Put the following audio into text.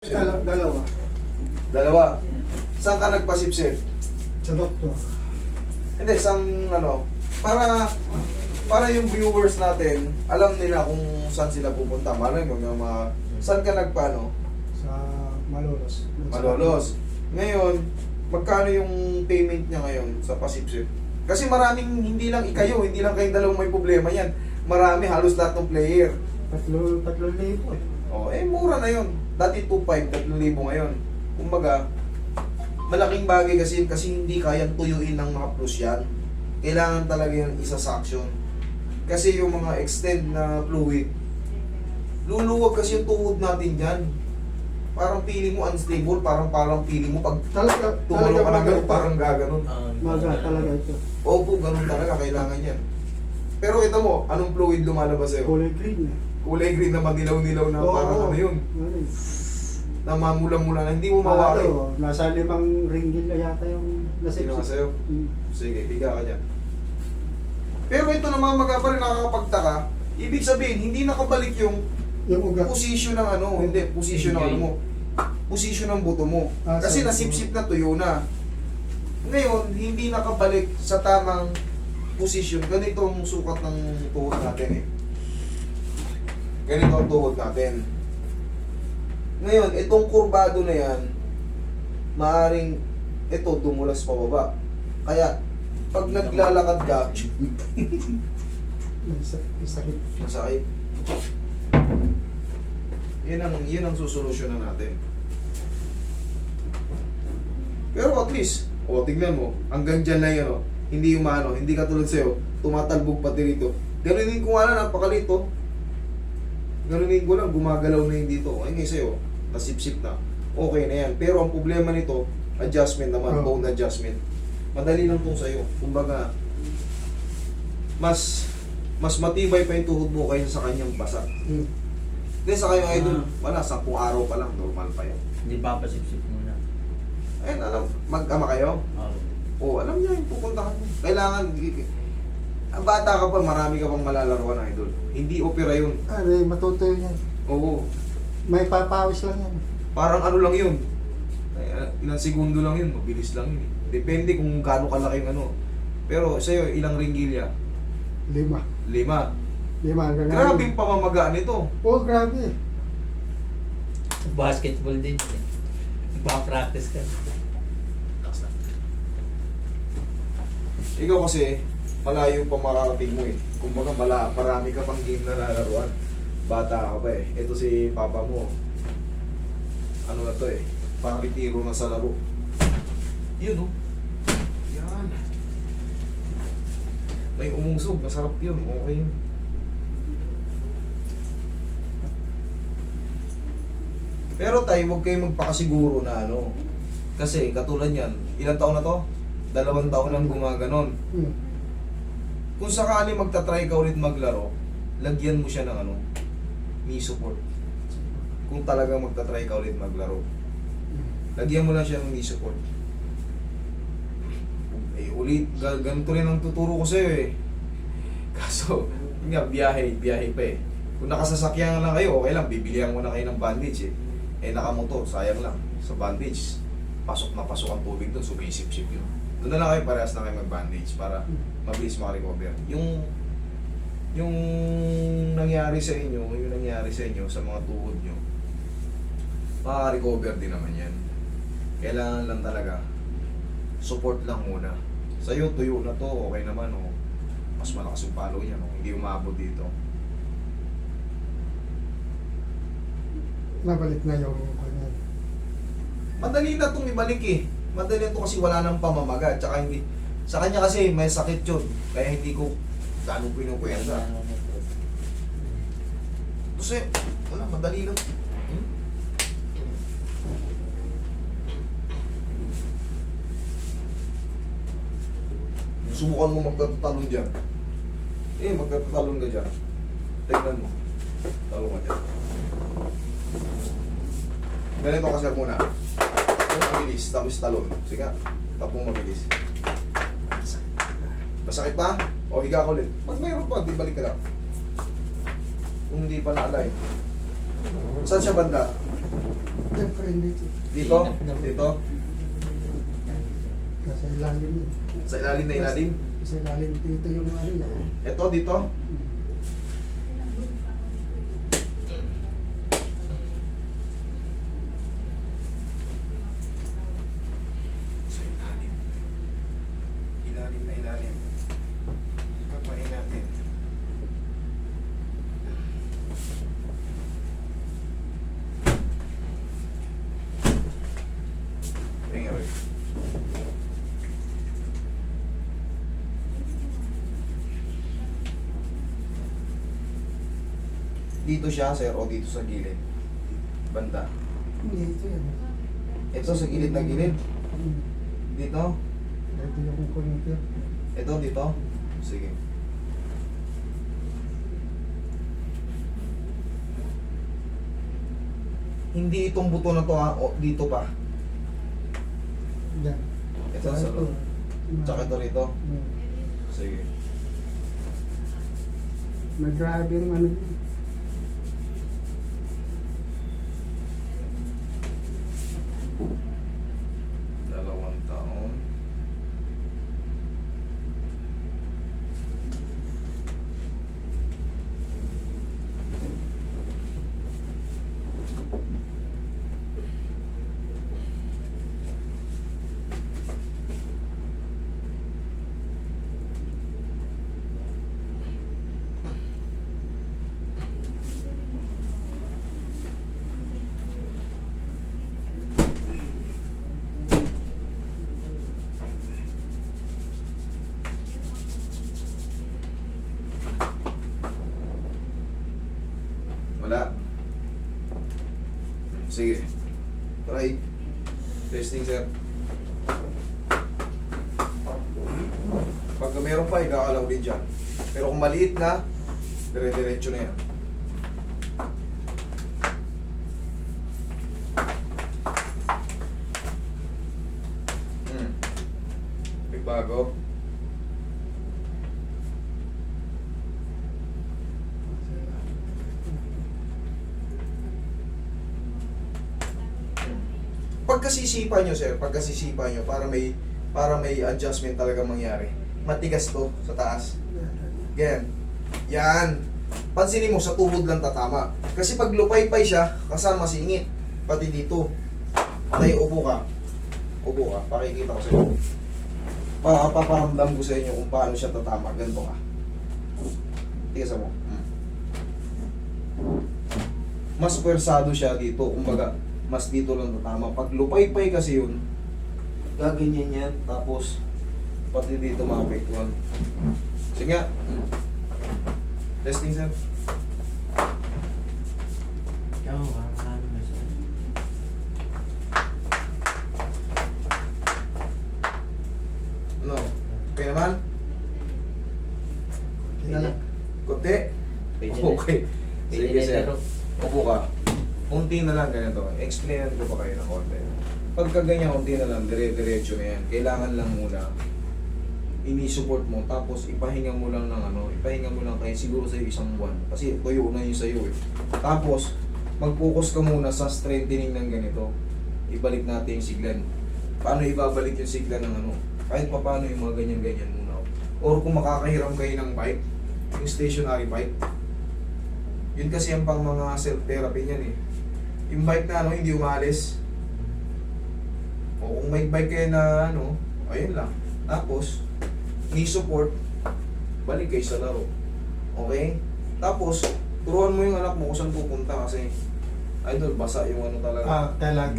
Dalawa. Dalawa. Saan ka nagpasipsip? Sa doktor. Hindi, para yung viewers natin, alam nila kung saan sila pupunta. Malay mo, yung mga, saan ka nagpaano? Sa Malolos. Malolos. Ngayon, magkano yung payment niya ngayon sa pasipsip? Kasi maraming, hindi lang ikayo, hindi lang kayong dalawang may problema yan. Marami, halos lahat ng player. Tatlo libo eh. Oh, mura na yun. Dati 2,500, 3,000 ngayon. Kumbaga, malaking bagay kasi hindi kayang tuyuin ng mga plus yan. Kailangan talaga yung isa-suction. Kasi yung mga extend na fluid, luluwag kasi yung tuhod natin dyan. Parang feeling mo unstable, parang feeling mo pag Talaga tumulong ka ng ganun, maga. parang gaganon. Maga talaga ito. Opo, ganun talaga, kailangan yan. Pero ito mo, anong fluid lumalabas sa'yo? Kulay green eh. Kulay green na madilaw-dilaw na Oo, parang ano yun, Ano eh. na mamula-mula na hindi mo mawari. Nasa 5 ringgit na yata yung Sino nga sa'yo? Hmm. Sige, higa ka dyan. Pero ito naman pa rin nakakapagtaka. Ibig sabihin, hindi nakabalik yung Yung ugat. posisyon ng ano, hindi, posisyon ng ano mo. Posisyon ng buto mo. Kasi so, nasipsip na tuyo na. Ngayon, hindi nakabalik sa tamang posisyon. Ganito ang sukat ng tuhod natin eh. Ganito ang tuhod natin. Ngayon, itong kurbado na yan, maaring ito dumulas pababa. Kaya, pag naglalakad ka, Sakit. masakit. Yun ang susolusyonan natin. Pero at least, tignan mo, hanggang dyan lang yan, hindi umano, hindi katulad sa'yo, tumatalbog pati rito. Ganunin ko nga lang, napakalito. Ganunin ko lang, gumagalaw na yung dito. Ay ngayon sa'yo, nasipsip na. Okay na yan. Pero ang problema nito, adjustment naman, bone adjustment. Madali lang itong sa'yo. Kumbaga, mas matibay pa yung tuhod mo kaysa sa kanyang basa. Hindi sa kayong idol, wala, 10 araw pa lang, normal pa yan. Hindi papasipsip muna. Ayun, alam, mag-ama kayo? Alam niya yung pupuntahan mo. Kailangan, ang bata ka pa, marami ka pang malalaruan, idol. Hindi opera yun. Matutuyo yan. Oo. May papawis lang yan. Parang ano lang yun. Ilang segundo lang yun, mabilis lang yun. Depende kung gaano kalaki yung ano. Pero sa'yo, ilang ringgilya? 5. 5. 5 hanggang Grabe yung pamamagaan nito. grabe. Basketball din yun eh. Nagpa-practice ka. Ikaw kasi, malayo pa makarating mo eh. Kumbaga, marami ka pang game na lalaruan. Bata ka pa eh. Ito si papa mo. Ano na to eh. Parang retiro na sa laro. Yun oh. Yan. May umusog. Masarap yun. Okay yun. Pero tayo, huwag kayo magpakasiguro na ano. Kasi katulad yan, ilang taon na to? 2 taon lang gumaganon. Kung sakali magta-try ka ulit maglaro, lagyan mo siya ng ano, knee support. Kung talagang magta-try ka ulit maglaro, lagyan mo lang siya ng knee support. Ulit, ganito rin ang tuturo ko sa'yo eh. Kaso, yun nga, biyahe pa eh. Kung nakasasakyan lang kayo, okay lang, bibilihan mo na kayo ng bandage eh. Nakamotor, sayang lang. Sa bandage, pasok na pasok ang tubig doon, sumisip-sip yun. Doon na lang kayo, parehas na kayo mag-bandage para mabilis makarecover. Yung nangyari sa inyo, sa mga tuhod nyo, makaka-recover din naman yan. Kailangan lang talaga, support lang muna. Sa'yo, tuyo na to, okay naman, mas malakas yung palo niya, hindi umabot dito. Nabalik na yung kanya. Madali na itong ibalik eh. Madali ito kasi wala nang pamamaga. Tsaka hindi, sa kanya kasi may sakit yun. Kaya hindi ko ganong pinupuwersa. Kasi, wala, madali lang. Subukan mo magtatalon dyan. Magtatalon ka dyan. Tignan mo. Talon ka dyan. Ganito kasi muna. Mabilis, tapos talon. Sige, tapong mabilis. Masakit pa? O, higa ko ulit. Pag mayroon pa, di balik ka lang. Kung hindi pa na-align. Saan siya banda? Siyempre hindi. Dito? Dito? Nasa ilalim yun. Sa ilalim na ilalim? Sa ilalim dito yung ano niya. Ito, dito? Sa ilalim. Ilalim na ilalim. Kapain natin. Tingnan mo. Dito siya, sir, o dito sa gilid? Banda. Hindi ito yan. Ito sa gilid na gilid? Hmm. Dito? Ito yung connector. Ito, dito? Sige. Hindi itong buto na to ha, o dito pa. Yan. Ito sa loob. Tsaka ito rito. Hmm. Sige. Nag-grabe yung ano yun. Dalawang taon. Wala. Sige. Try. Testing, sir. Pagka meron pa, ikakalaw din dyan. Pero kung maliit na, dire-diretso na yan. May bago. Pagkasisipa nyo, sir, pagkasisipa nyo, para may adjustment talaga mangyari. Matigas to sa taas. Ganyan. Yan. Pansinin mo, sa tuhod lang tatama. Kasi pag lupay-pay siya, kasama singit. Pati dito. Tay, upo ka. Upo ka. Pakikita ko sa inyo. Paparamdam ko sa inyo kung paano siya tatama. Ganito ka. Tigas mo. Mas pwersado siya dito. Kumbaga, mas dito lang tatama. Pag lupay-pay kasi yun, gaganyan yan. Tapos, pati dito maapektuhan. Sige nga. Testing, sir. Oo, marami na siya. Ano? Okay naman? Yan. Kunti? Pwede na. Okay. Pwede Sige, na, sir. pero Upo ka. Unti na lang ganito. Explainan ko pa kayo ng konti. Pagka ganyan, unti na lang, dire-diretso na yan. Kailangan lang muna ini-support mo, tapos ipahinga mo lang ng ipahinga mo lang kayo siguro sa isang buwan. Kasi tuyo na yun sa'yo eh. Tapos, mag-focus ka muna sa strengthening ng ganito. Ibalik natin yung siglan. Paano ibabalik yung siglan ng kahit pa paano yung mga ganyan-ganyan muna. Or kung makakahiram kayo ng bike, yung stationary bike, yun kasi ang pang mga self-therapy niyan eh. Yung bike na hindi umalis. O kung may bike kayo na ayun lang. Tapos, i-support, balik kayo sa laro. Okay? Tapos, turuan mo yung anak mo kung saan pupunta kasi idol, basa yung talaga. Kailangan